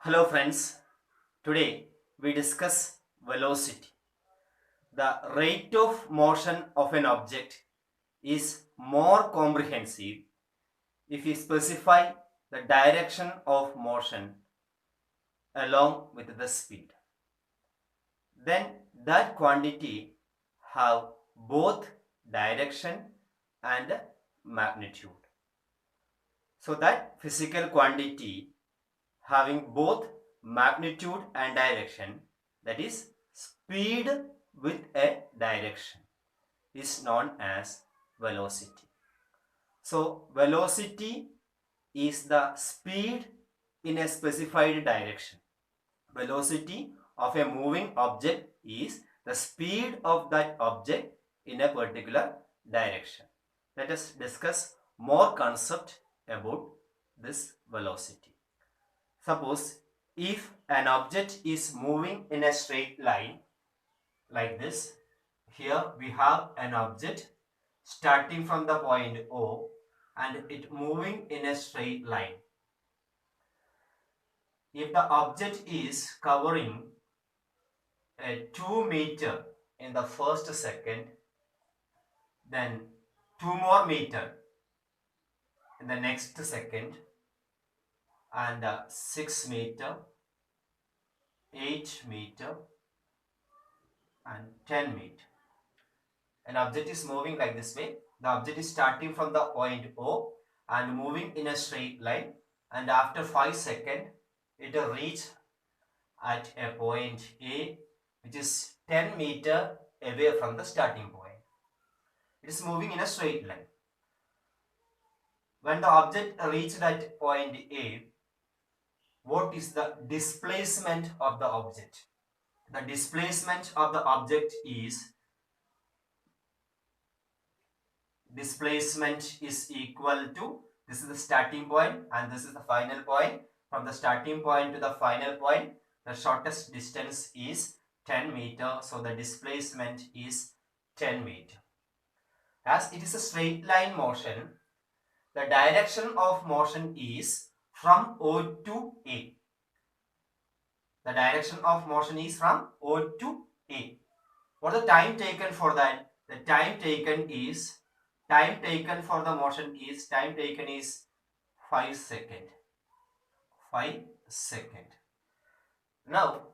Hello friends, today we discuss velocity. The rate of motion of an object is more comprehensive if we specify the direction of motion along with the speed. Then that quantity have both direction and magnitude. So that physical quantity having both magnitude and direction, that is speed with a direction, is known as velocity. So velocity is the speed in a specified direction. Velocity of a moving object is the speed of that object in a particular direction. Let us discuss more concept about this velocity. Suppose if an object is moving in a straight line like this, here we have an object starting from the point O and it moving in a straight line. If the object is covering a 2 meter in the first second, then 2 more meter in the next second, and 6 meter, 8 meter, and 10 meter. An object is moving like this way. The object is starting from the point O and moving in a straight line, and after 5 seconds it will reach at a point A which is 10 meter away from the starting point. It is moving in a straight line. When the object reached at point A, what is the displacement of the object? The displacement of the object is equal to, this is the starting point and this is the final point. From the starting point to the final point, the shortest distance is 10 meter. So the displacement is 10 meter. As it is a straight line motion, the direction of motion is from O to A. The direction of motion is from O to A. What is the time taken for that? The time taken for the motion is 5 seconds. 5 seconds. Now,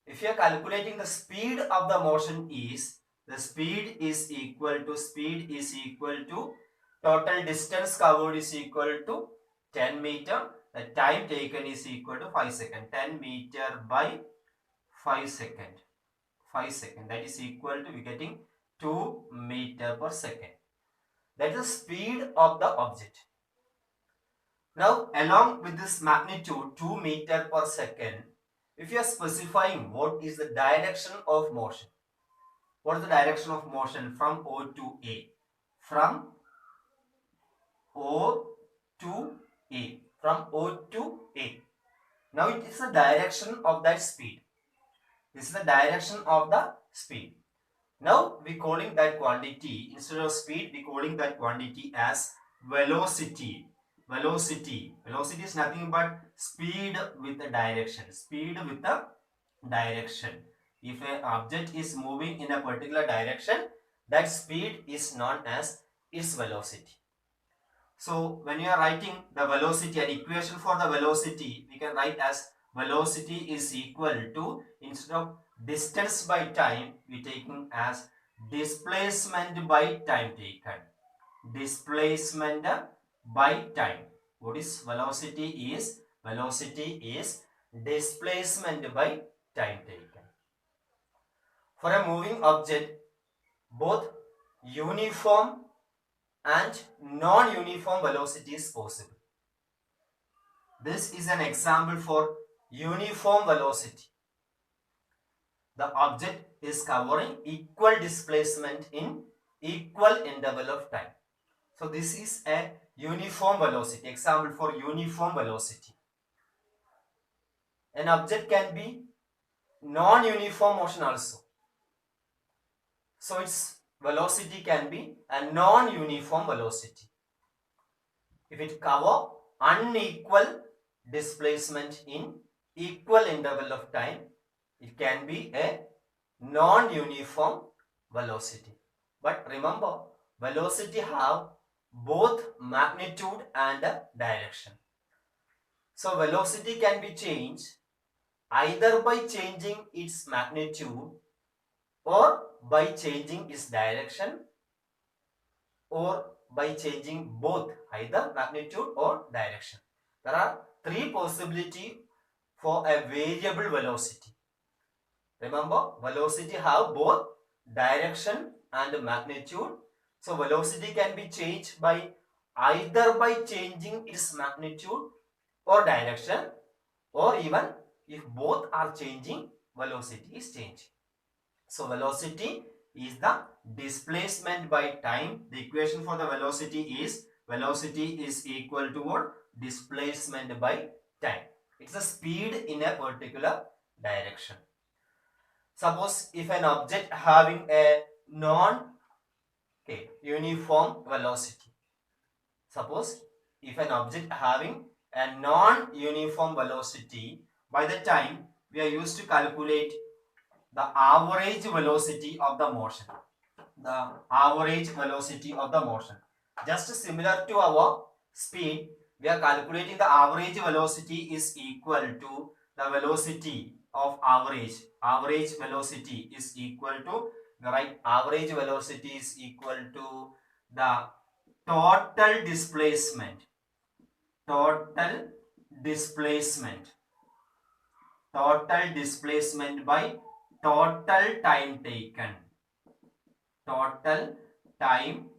if you are calculating the speed of the motion is, the speed is equal to total distance covered is equal to 10 meter. The time taken is equal to 5 seconds. 10 meter by 5 seconds. 5 seconds. That is equal to, we getting 2 meter per second. That is the speed of the object. Now, along with this magnitude 2 meter per second, if you are specifying what is the direction of motion, what is the direction of motion from O to A? From O to A. From O to A. Now, it is the direction of that speed. This is the direction of the speed. Now, we calling that quantity, instead of speed, we calling that quantity as velocity. Velocity is nothing but speed with the direction. Speed with the direction. If an object is moving in a particular direction, that speed is known as its velocity. So when you are writing the velocity, an equation for the velocity, we can write as velocity is equal to, instead of distance by time, we taking as displacement by time taken. Displacement by time. What is velocity is? Velocity is displacement by time taken. For a moving object, both uniform and non-uniform velocity is possible. This is an example for uniform velocity. The object is covering equal displacement in equal interval of time. So this is a uniform velocity. Example for uniform velocity. An object can be non-uniform motion also. So its velocity can be a non-uniform velocity. If it cover unequal displacement in equal interval of time, it can be a non-uniform velocity. But remember, velocity have both magnitude and direction. So velocity can be changed either by changing its magnitude or by changing its direction, or by changing both either magnitude or direction. There are three possibilities for a variable velocity. Remember, velocity have both direction and magnitude. So velocity can be changed by either by changing its magnitude or direction, or even if both are changing, velocity is changing. So velocity is the displacement by time. The equation for the velocity is equal to what? Displacement by time. It's the speed in a particular direction. Suppose if an object having a non-uniform velocity. Suppose if an object having a non-uniform velocity, by the time we are used to calculate the average velocity of the motion. The average velocity of the motion. Just similar to our speed, we are calculating the average velocity is equal to the velocity of average. Average velocity is equal to, right? Average velocity is equal to the total displacement. Total displacement. Total displacement by total time taken. Total time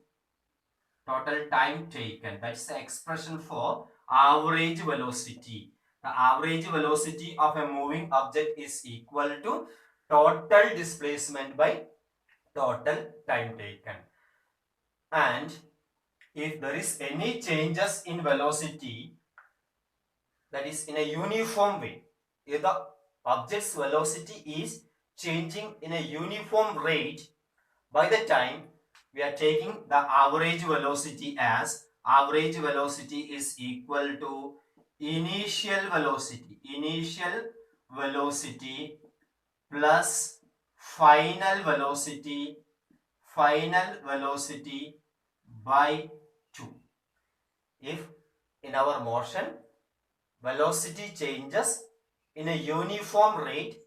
taken. That's the expression for average velocity. The average velocity of a moving object is equal to total displacement by total time taken. And if there is any changes in velocity, that is in a uniform way, if the object's velocity is changing in a uniform rate, by the time we are taking the average velocity as average velocity is equal to initial velocity plus final velocity by 2. If in our motion velocity changes in a uniform rate,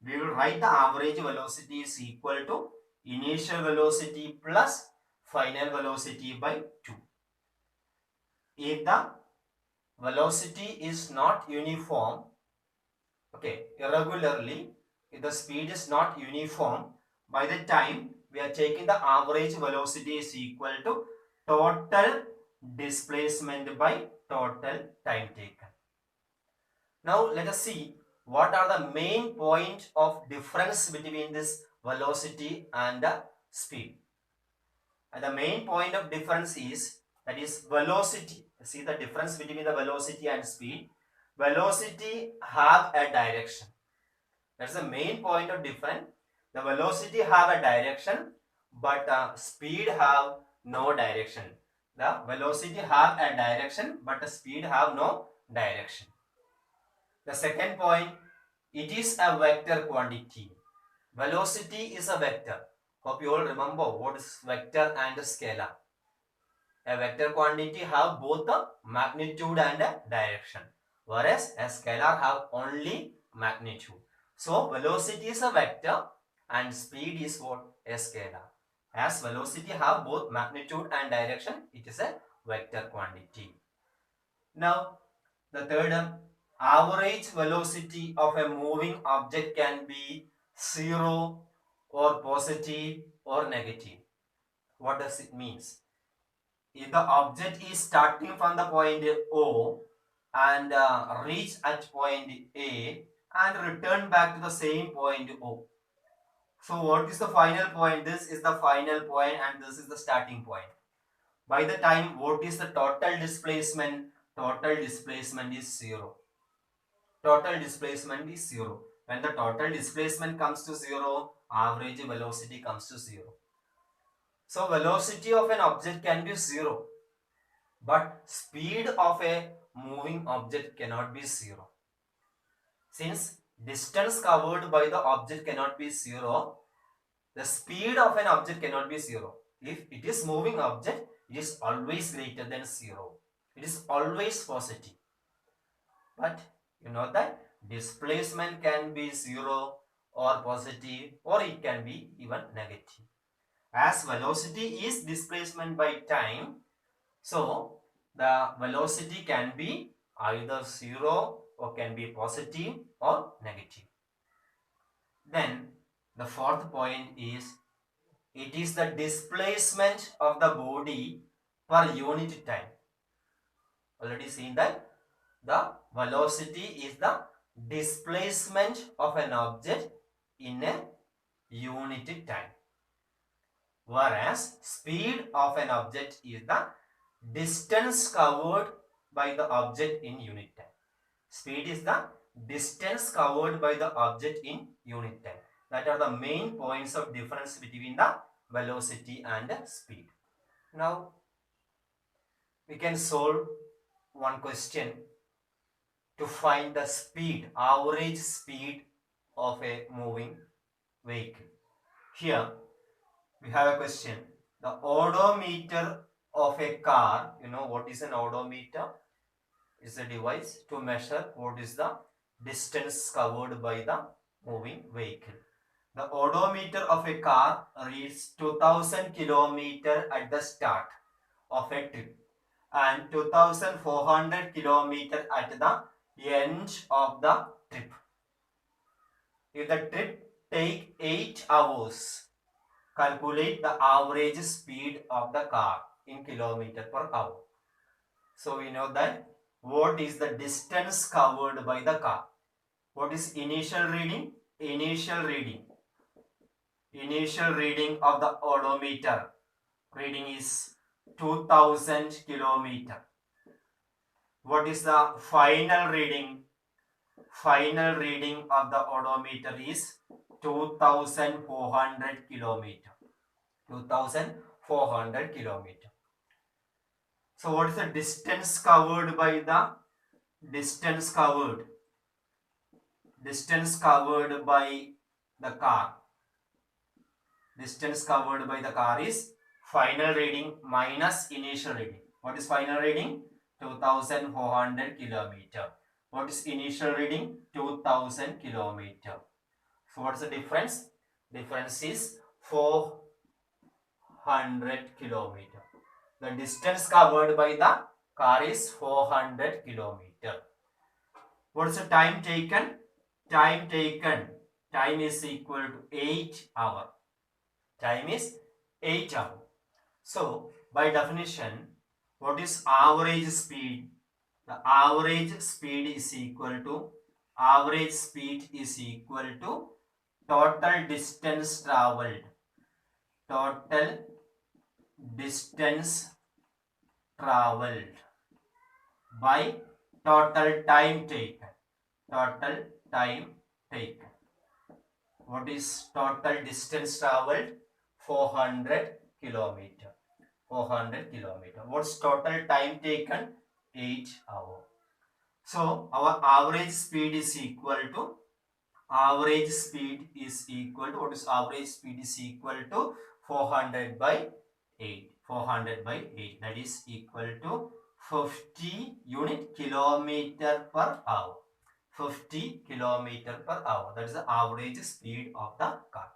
we will write the average velocity is equal to initial velocity plus final velocity by 2. If the velocity is not uniform, irregularly, if the speed is not uniform, by the time we are taking the average velocity is equal to total displacement by total time taken. Now let us see what are the main point of difference between this velocity and the speed. And the main point of difference is, that is velocity. See the difference between the velocity and speed. Velocity have a direction. That's the main point of difference. The velocity have a direction, but speed have no direction. The velocity have a direction, but the speed have no direction. The second point, it is a vector quantity. Velocity is a vector. Hope you all remember what is vector and scalar. A vector quantity have both the magnitude and a direction, whereas a scalar have only magnitude. So velocity is a vector and speed is what? A scalar. As velocity have both magnitude and direction, it is a vector quantity. Now the third one, average velocity of a moving object can be 0 or positive or negative. What does it mean? If the object is starting from the point O and reach at point A and return back to the same point O. So what is the final point? This is the final point and this is the starting point. By the time, what is the total displacement? Total displacement is 0. Total displacement is 0. When the total displacement comes to 0, average velocity comes to 0. So velocity of an object can be 0, but speed of a moving object cannot be 0. Since distance covered by the object cannot be zero, the speed of an object cannot be zero. If it is moving object, it is always greater than zero. It is always positive. But you know that displacement can be zero or positive, or it can be even negative. As velocity is displacement by time, so the velocity can be either zero or can be positive or negative. Then the fourth point is, it is the displacement of the body per unit time. Already seen that the velocity is the displacement of an object in a unit time, whereas speed of an object is the distance covered by the object in unit time. Speed is the distance covered by the object in unit time. That are the main points of difference between the velocity and speed. Now we can solve one question to find the speed, average speed of a moving vehicle. Here we have a question. The odometer of a car, you know what is an odometer? It's a device to measure what is the distance covered by the moving vehicle. The odometer of a car reads 2000 km at the start of a trip and 2400 km at the end of the trip. If the trip take 8 hours, calculate the average speed of the car in kilometer per hour. So we know that what is the distance covered by the car. What is initial reading? Initial reading of the odometer reading is 2000 km. What is the final reading? Final reading of the odometer is 2400 km. 2400 km. So what is the distance covered by the distance covered by the car? Distance covered by the car is final reading minus initial reading. What is final reading? 2400 km. What is initial reading? 2000 km. So what is the difference? Difference is 400 km. The distance covered by the car is 400 km. What is the time taken? Time is equal to 8 hours. Time is 8 hours. So by definition, what is average speed? The average speed is equal to total distance traveled. Total distance traveled by total time taken. Total time taken. What is total distance traveled? 400 kilometer. 400 kilometer. What's total time taken? 8 hours. So our average speed is equal to what is average speed is equal to 400 by 8. 400 by 8, that is equal to 50 unit kilometer per hour. 50 kilometer per hour. That is the average speed of the car.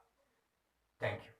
Thank you.